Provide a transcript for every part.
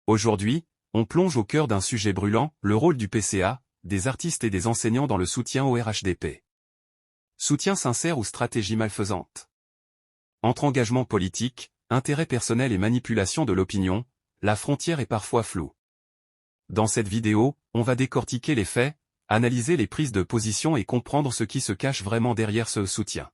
Aujourd'hui, on plonge au cœur d'un sujet brûlant, le rôle du PCA, des artistes et des enseignants dans le soutien au RHDP. Soutien sincère ou stratégie malfaisante? Entre engagement politique, intérêt personnel et manipulation de l'opinion, la frontière est parfois floue. Dans cette vidéo, on va décortiquer les faits, analyser les prises de position et comprendre ce qui se cache vraiment derrière ce soutien.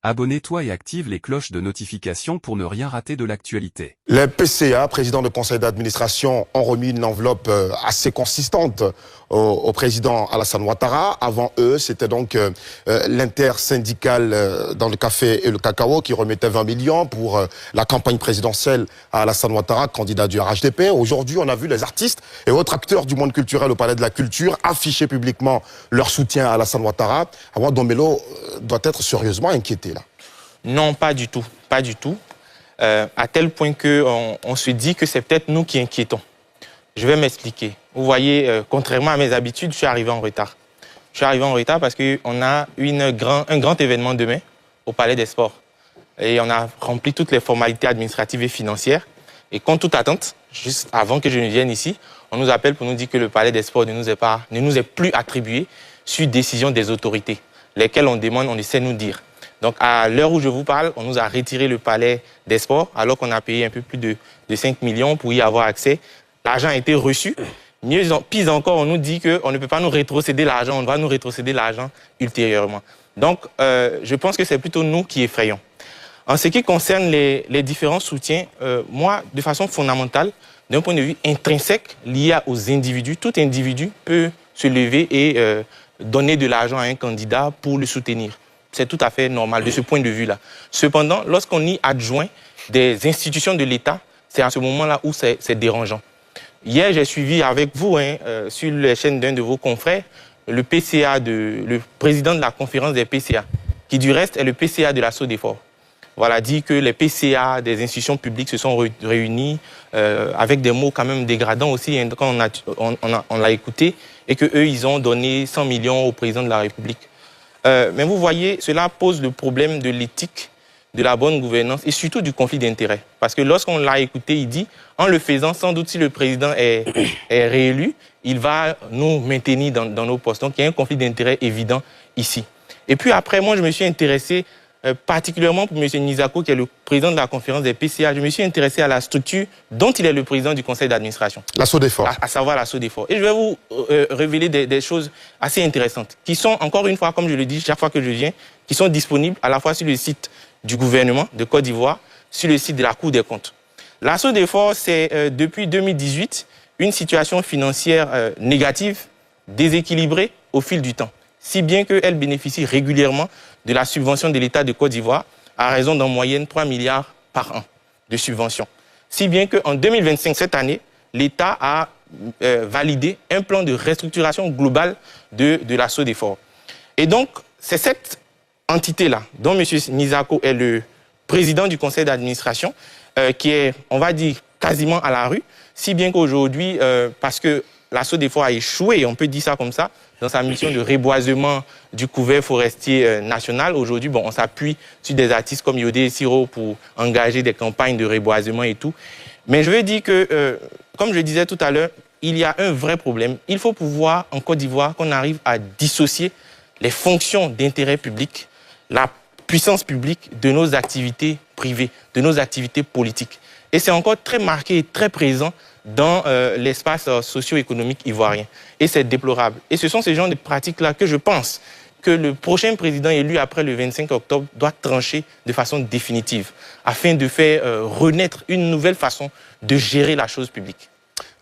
Abonne-toi et active les cloches de notification pour ne rien rater de l'actualité. Les PCA, présidents de conseil d'administration, ont remis une enveloppe assez consistante au président Alassane Ouattara. Avant eux, c'était donc l'intersyndicale dans le café et le cacao qui remettait 20 millions pour la campagne présidentielle à Alassane Ouattara, candidat du RHDP. Aujourd'hui, on a vu les artistes et autres acteurs du monde culturel au Palais de la Culture afficher publiquement leur soutien à Alassane Ouattara. Awa Dombello doit être sérieusement inquiété là. Non, pas du tout, pas du tout. À tel point qu'on se dit que c'est peut-être nous qui inquiétons. Je vais m'expliquer. Vous voyez, contrairement à mes habitudes, je suis arrivé en retard. Je suis arrivé en retard parce qu'on a un grand événement demain au Palais des Sports. Et on a rempli toutes les formalités administratives et financières. Et contre toute attente, juste avant que je ne vienne ici, on nous appelle pour nous dire que le Palais des Sports ne nous est plus attribué sur décision des autorités, lesquelles on demande, on essaie de nous dire. Donc, à l'heure où je vous parle, on nous a retiré le Palais des Sports, alors qu'on a payé un peu plus de 5 millions pour y avoir accès. L'argent a été reçu. Pis encore, on nous dit qu'on ne peut pas nous rétrocéder l'argent, on doit nous rétrocéder l'argent ultérieurement. Donc, je pense que c'est plutôt nous qui effrayons. En ce qui concerne les différents soutiens, moi, de façon fondamentale, d'un point de vue intrinsèque, lié aux individus, tout individu peut se lever et donner de l'argent à un candidat pour le soutenir. C'est tout à fait normal de ce point de vue-là. Cependant, lorsqu'on y adjoint des institutions de l'État, c'est à ce moment-là où c'est dérangeant. Hier, j'ai suivi avec vous, sur les chaînes d'un de vos confrères, le président de la conférence des PCA, qui du reste est le PCA de la SODEFOR. Voilà, dit que les PCA des institutions publiques se sont réunis avec des mots quand même dégradants aussi, quand on l'a écouté, et qu'eux, ils ont donné 100 millions au président de la République. Mais vous voyez, cela pose le problème de l'éthique, de la bonne gouvernance et surtout du conflit d'intérêts. Parce que lorsqu'on l'a écouté, il dit, en le faisant, sans doute si le président est réélu, il va nous maintenir dans nos postes. Donc il y a un conflit d'intérêts évident ici. Et puis après, moi je me suis intéressé particulièrement pour M. Nizako, qui est le président de la conférence des PCA, je me suis intéressé à la structure dont il est le président du conseil d'administration. La SODEFOR. À savoir la SODEFOR. Et je vais vous révéler des choses assez intéressantes, qui sont, encore une fois, comme je le dis chaque fois que je viens, qui sont disponibles à la fois sur le site du gouvernement de Côte d'Ivoire, sur le site de la Cour des comptes. La SODEFOR, c'est depuis 2018 une situation financière négative, déséquilibrée au fil du temps, si bien qu'elle bénéficie régulièrement de la subvention de l'État de Côte d'Ivoire à raison d'en moyenne 3 milliards par an de subventions. Si bien qu'en 2025, cette année, l'État a validé un plan de restructuration globale de la SODEFOR. Et donc, c'est cette entité-là, dont M. Nizako est le président du conseil d'administration, qui est, on va dire, quasiment à la rue, si bien qu'aujourd'hui, parce que la SODEFOR a échoué, on peut dire ça comme ça, dans sa mission de reboisement du couvert forestier national. Aujourd'hui, on s'appuie sur des artistes comme Yodé Siro pour engager des campagnes de reboisement et tout. Mais je veux dire que, comme je disais tout à l'heure, il y a un vrai problème. Il faut pouvoir, en Côte d'Ivoire, qu'on arrive à dissocier les fonctions d'intérêt public, la puissance publique de nos activités privées, de nos activités politiques. Et c'est encore très marqué et très présent dans l'espace socio-économique ivoirien. Et c'est déplorable. Et ce sont ces genres de pratiques-là que je pense que le prochain président élu après le 25 octobre doit trancher de façon définitive afin de faire renaître une nouvelle façon de gérer la chose publique.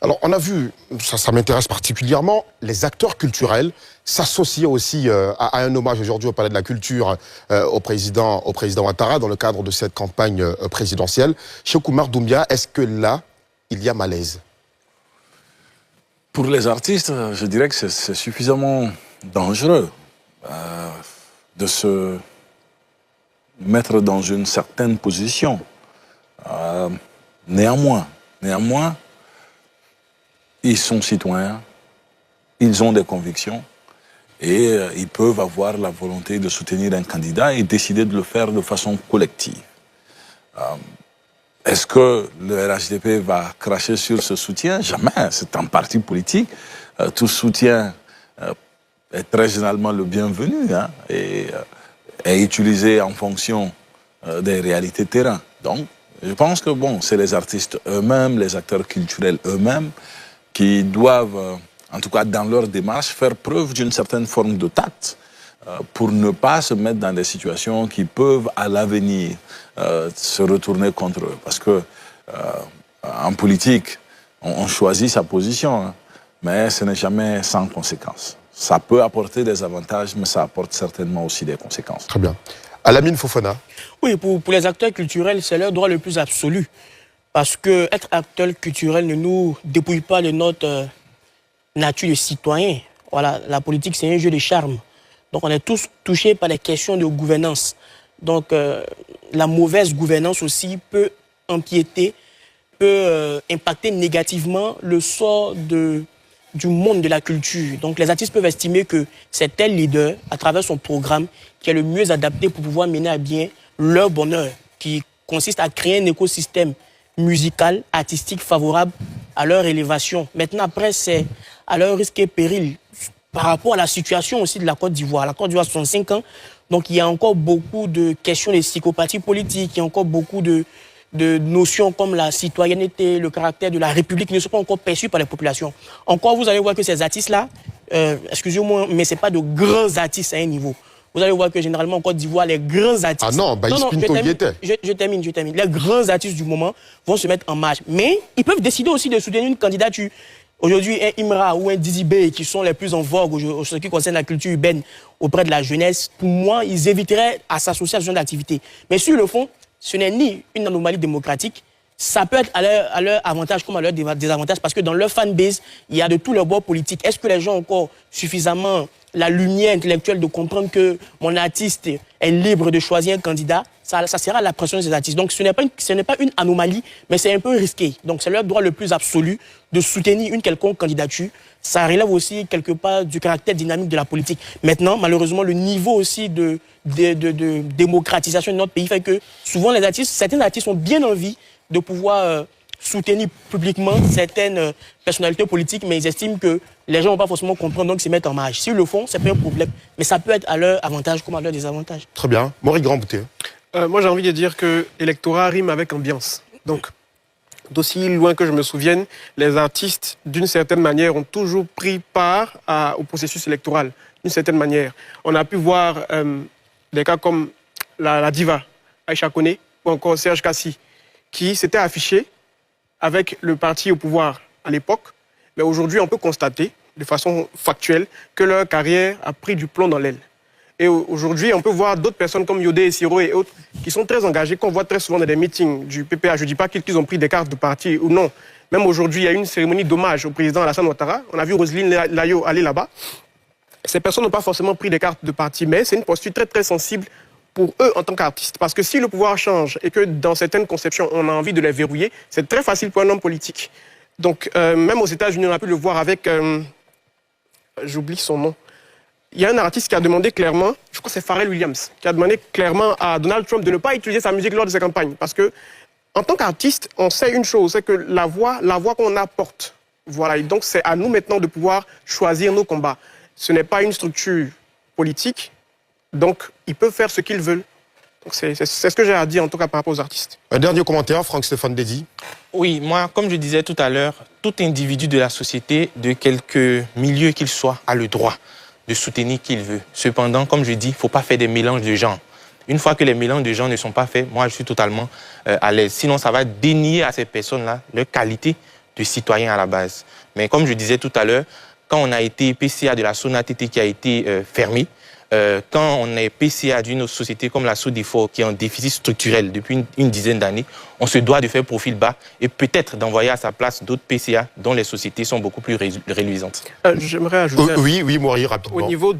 Alors, on a vu, ça m'intéresse particulièrement, les acteurs culturels s'associer aussi à un hommage aujourd'hui au Palais de la Culture au président Ouattara dans le cadre de cette campagne présidentielle. Cheikh Oumar Doumbia, est-ce que là, il y a malaise? Pour les artistes, je dirais que c'est suffisamment dangereux de se mettre dans une certaine position. Néanmoins, ils sont citoyens, ils ont des convictions et ils peuvent avoir la volonté de soutenir un candidat et décider de le faire de façon collective. Est-ce que le RHDP va cracher sur ce soutien? Jamais. C'est un parti politique. Tout soutien est très généralement le bienvenu, hein, et est utilisé en fonction des réalités de terrain. Donc, je pense que bon, c'est les artistes eux-mêmes, les acteurs culturels eux-mêmes qui doivent, en tout cas dans leur démarche, faire preuve d'une certaine forme de tact pour ne pas se mettre dans des situations qui peuvent à l'avenir se retourner contre eux. Parce que en politique, on choisit sa position, hein, mais ce n'est jamais sans conséquences. Ça peut apporter des avantages, mais ça apporte certainement aussi des conséquences. Très bien. Alamine Fofana. Oui, pour les acteurs culturels, c'est leur droit le plus absolu. Parce que être acteur culturel ne nous dépouille pas de notre nature de citoyen. Voilà, la politique, c'est un jeu de charme. Donc, on est tous touchés par des questions de gouvernance. Donc, la mauvaise gouvernance aussi peut empiéter, peut impacter négativement le sort du monde de la culture. Donc, les artistes peuvent estimer que c'est tel leader, à travers son programme, qui est le mieux adapté pour pouvoir mener à bien leur bonheur, qui consiste à créer un écosystème musical, artistique favorable à leur élévation. Maintenant, après, c'est à leur risque et péril. Par rapport à la situation aussi de la Côte d'Ivoire. La Côte d'Ivoire, 65 ans, donc il y a encore beaucoup de questions de psychopathie politique, il y a encore beaucoup de notions comme la citoyenneté, le caractère de la République qui ne sont pas encore perçus par les populations. Encore, vous allez voir que ces artistes-là, excusez-moi, mais ce n'est pas de grands artistes à un niveau. Vous allez voir que généralement en Côte d'Ivoire, les grands artistes... Ah non, Baïs Pinto y était. Je termine. Les grands artistes du moment vont se mettre en marche. Mais ils peuvent décider aussi de soutenir une candidature. Aujourd'hui, un Imra ou un Dizzy Bey, qui sont les plus en vogue en ce qui concerne la culture urbaine auprès de la jeunesse, pour moi, ils éviteraient à s'associer à ce genre d'activité. Mais sur le fond, ce n'est ni une anomalie démocratique, ça peut être à leur avantage comme à leur désavantage, parce que dans leur fanbase, il y a de tous leurs bords politiques. Est-ce que les gens ont encore suffisamment la lumière intellectuelle de comprendre que mon artiste est libre de choisir un candidat? Ça sera la pression de ces artistes. Donc ce n'est pas une anomalie, mais c'est un peu risqué. Donc c'est leur droit le plus absolu de soutenir une quelconque candidature. Ça relève aussi quelque part du caractère dynamique de la politique. Maintenant, malheureusement, le niveau aussi de démocratisation de notre pays fait que souvent certains artistes ont bien envie de pouvoir soutenir publiquement certaines personnalités politiques, mais ils estiment que les gens ne vont pas forcément comprendre, donc ils se mettent en marge. S'ils le font, c'est pas un problème, mais ça peut être à leur avantage comme à leur désavantage. Très bien. Maurice Grandbouté. Moi, j'ai envie de dire que l'électorat rime avec ambiance. Donc, d'aussi loin que je me souvienne, les artistes, d'une certaine manière, ont toujours pris part au processus électoral, d'une certaine manière. On a pu voir des cas comme la diva, Aïcha Koné, ou encore Serge Kassi, qui s'étaient affichés avec le parti au pouvoir à l'époque. Mais aujourd'hui, on peut constater, de façon factuelle, que leur carrière a pris du plomb dans l'aile. Et aujourd'hui, on peut voir d'autres personnes comme Yodé et Siro et autres qui sont très engagés, qu'on voit très souvent dans des meetings du PPA. Je ne dis pas qu'ils ont pris des cartes de parti ou non. Même aujourd'hui, il y a une cérémonie d'hommage au président Alassane Ouattara. On a vu Roselyne Layo aller là-bas. Ces personnes n'ont pas forcément pris des cartes de parti, mais c'est une posture très très sensible pour eux en tant qu'artistes. Parce que si le pouvoir change et que dans certaines conceptions, on a envie de les verrouiller, c'est très facile pour un homme politique. Donc, même aux États-Unis, on a pu le voir avec... j'oublie son nom. Il y a un artiste qui a demandé clairement, je crois que c'est Pharrell Williams, qui a demandé clairement à Donald Trump de ne pas utiliser sa musique lors de ses campagnes. Parce que, en tant qu'artiste, on sait une chose, c'est que la voix qu'on apporte, voilà. Et donc, c'est à nous maintenant de pouvoir choisir nos combats. Ce n'est pas une structure politique, donc ils peuvent faire ce qu'ils veulent. Donc, c'est ce que j'ai à dire, en tout cas, par rapport aux artistes. Un dernier commentaire, Franck-Stéphane Dédy. Oui, moi, comme je disais tout à l'heure, tout individu de la société, de quelque milieu qu'il soit, a le droit de soutenir qui il veut. Cependant, comme je dis, il ne faut pas faire des mélanges de genres. Une fois que les mélanges de genres ne sont pas faits, moi, je suis totalement à l'aise. Sinon, ça va dénier à ces personnes-là leur qualité de citoyen à la base. Mais comme je disais tout à l'heure, quand on a été PCA de la SONATT qui a été fermée, quand on est PCA d'une autre société comme la SODEFOR qui est en déficit structurel depuis une dizaine d'années, on se doit de faire profil bas et peut-être d'envoyer à sa place d'autres PCA dont les sociétés sont beaucoup plus reluisantes. J'aimerais ajouter... Oui, Maurice, rapidement. Au niveau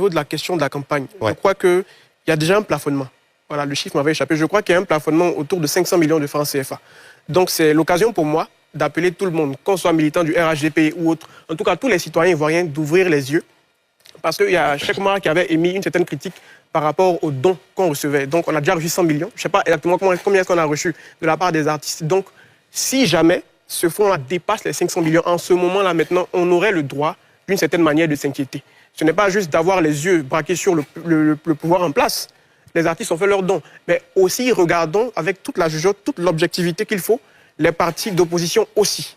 de la question de la campagne, je crois qu'il y a déjà un plafonnement. Voilà, le chiffre m'avait échappé. Je crois qu'il y a un plafonnement autour de 500 millions de francs CFA. Donc c'est l'occasion pour moi d'appeler tout le monde, qu'on soit militant du RHDP ou autre, en tout cas tous les citoyens ivoiriens, d'ouvrir les yeux parce qu'il y a Cheikh Oumar qui avait émis une certaine critique par rapport aux dons qu'on recevait. Donc, on a déjà reçu 100 millions. Je ne sais pas exactement combien est-ce qu'on a reçu de la part des artistes. Donc, si jamais ce fonds-là dépasse les 500 millions, en ce moment-là, maintenant, on aurait le droit, d'une certaine manière, de s'inquiéter. Ce n'est pas juste d'avoir les yeux braqués sur le pouvoir en place. Les artistes ont fait leurs dons. Mais aussi, regardons avec toute la jugeote, toute l'objectivité qu'il faut, les partis d'opposition aussi.